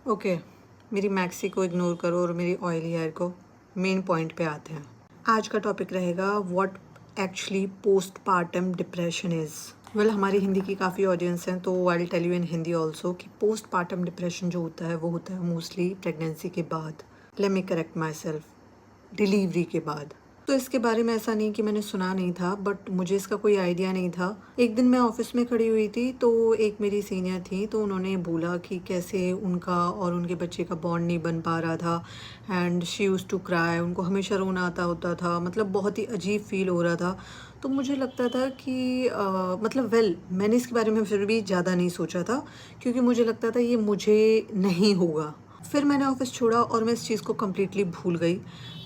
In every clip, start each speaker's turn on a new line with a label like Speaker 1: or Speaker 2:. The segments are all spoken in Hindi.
Speaker 1: ओके, मेरी मैक्सी को इग्नोर करो और मेरी ऑयली हेयर को मेन पॉइंट पे आते हैं। आज का टॉपिक रहेगा what actually postpartum depression is. Well, हमारी हिंदी की काफ़ी ऑडियंस हैं तो I will tell you in Hindi also कि पोस्टपार्टम डिप्रेशन जो होता है वो होता है मोस्टली प्रेगनेंसी के बाद। Let me correct my self, delivery के बाद। तो इसके बारे में ऐसा नहीं कि मैंने सुना नहीं था, बट मुझे इसका कोई आइडिया नहीं था। एक दिन मैं ऑफिस में खड़ी हुई थी तो एक मेरी सीनियर थी, तो उन्होंने बोला कि कैसे उनका और उनके बच्चे का बॉन्ड नहीं बन पा रहा था and she use to cry. उनको हमेशा रोना आता होता था, मतलब बहुत ही अजीब फील हो रहा था। तो मुझे लगता था कि मैंने इसके बारे में फिर भी ज़्यादा नहीं सोचा था क्योंकि मुझे लगता था ये मुझे नहीं होगा। फिर मैंने ऑफिस छोड़ा और मैं इस चीज़ को कम्प्लीटली भूल गई।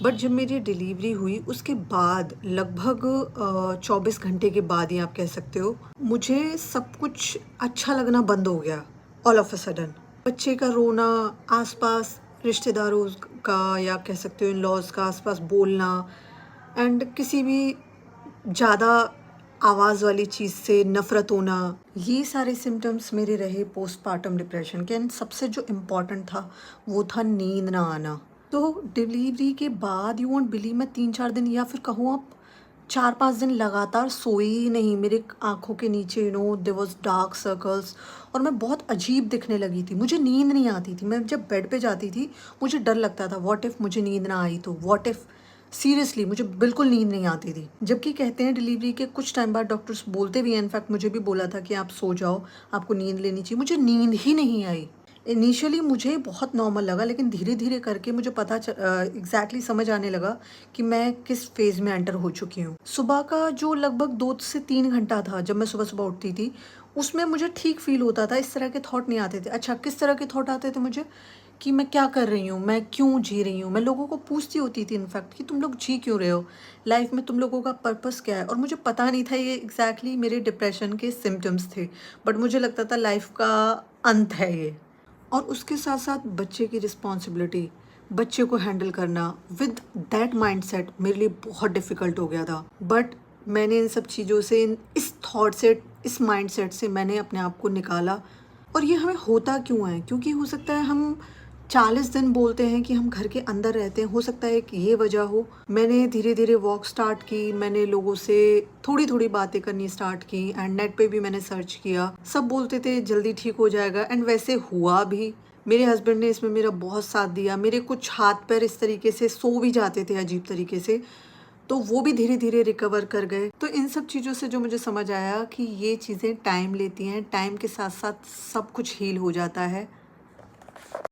Speaker 1: बट जब मेरी डिलीवरी हुई उसके बाद लगभग 24 घंटे के बाद ही आप कह सकते हो, मुझे सब कुछ अच्छा लगना बंद हो गया ऑल ऑफ अ सडन। बच्चे का रोना, आसपास रिश्तेदारों का या कह सकते हो इन लॉज का आसपास बोलना एंड किसी भी ज़्यादा आवाज़ वाली चीज़ से नफ़रत होना, ये सारे सिम्टम्स मेरे रहे पोस्टपार्टम डिप्रेशन के। एंड सबसे जो इम्पॉर्टेंट था वो था नींद ना आना। तो डिलीवरी के बाद यू वोंट बिलीव, मैं 3-4 दिन या फिर कहूँ आप 4-5 दिन लगातार सोई ही नहीं। मेरे आँखों के नीचे देयर वाज डार्क सर्कल्स और मैं बहुत अजीब दिखने लगी थी। मुझे नींद नहीं आती थी। मैं जब बेड पे जाती थी मुझे डर लगता था, व्हाट इफ़ मुझे नींद ना आई तो, व्हाट इफ़। सीरियसली मुझे बिल्कुल नींद नहीं आती थी। जबकि कहते हैं डिलीवरी के कुछ टाइम बाद डॉक्टर्स बोलते भी हैं, इनफैक्ट मुझे भी बोला था कि आप सो जाओ, आपको नींद लेनी चाहिए। मुझे नींद ही नहीं आई। इनिशियली मुझे बहुत नॉर्मल लगा, लेकिन धीरे धीरे करके मुझे पता एग्जैक्टली समझ आने लगा कि मैं किस फेज़ में एंटर हो चुकी हूँ। सुबह का जो लगभग 2 से 3 घंटा था जब मैं सुबह सुबह उठती थी, उसमें मुझे ठीक फील होता था, इस तरह के थॉट नहीं आते थे। अच्छा, किस तरह के थॉट आते थे मुझे कि मैं क्या कर रही हूँ, मैं क्यों जी रही हूँ। मैं लोगों को पूछती होती थी इनफैक्ट कि तुम लोग जी क्यों रहे हो, लाइफ में तुम लोगों का पर्पस क्या है। और मुझे पता नहीं था ये एग्जैक्टली मेरे डिप्रेशन के सिम्टम्स थे, बट मुझे लगता था लाइफ का अंत है ये। और उसके साथ साथ बच्चे की रिस्पॉन्सिबिलिटी, बच्चे को हैंडल करना विद दैट माइंडसेट मेरे लिए बहुत डिफ़िकल्ट हो गया था। बट मैंने इन सब चीज़ों से, इस थॉट से, इस माइंडसेट से मैंने अपने आप को निकाला। और ये हमें होता क्यों है? क्योंकि हो सकता है हम 40 दिन बोलते हैं कि हम घर के अंदर रहते हैं, हो सकता है कि ये वजह हो। मैंने धीरे धीरे वॉक स्टार्ट की, मैंने लोगों से थोड़ी थोड़ी बातें करनी स्टार्ट की एंड नेट पे भी मैंने सर्च किया। सब बोलते थे जल्दी ठीक हो जाएगा एंड वैसे हुआ भी। मेरे हस्बैंड ने इसमें मेरा बहुत साथ दिया। मेरे कुछ हाथ पैर इस तरीके से सो भी जाते थे अजीब तरीके से, तो वो भी धीरे धीरे रिकवर कर गए। तो इन सब चीज़ों से जो मुझे समझ आया कि ये चीज़ें टाइम लेती हैं, टाइम के साथ साथ सब कुछ हील हो जाता है।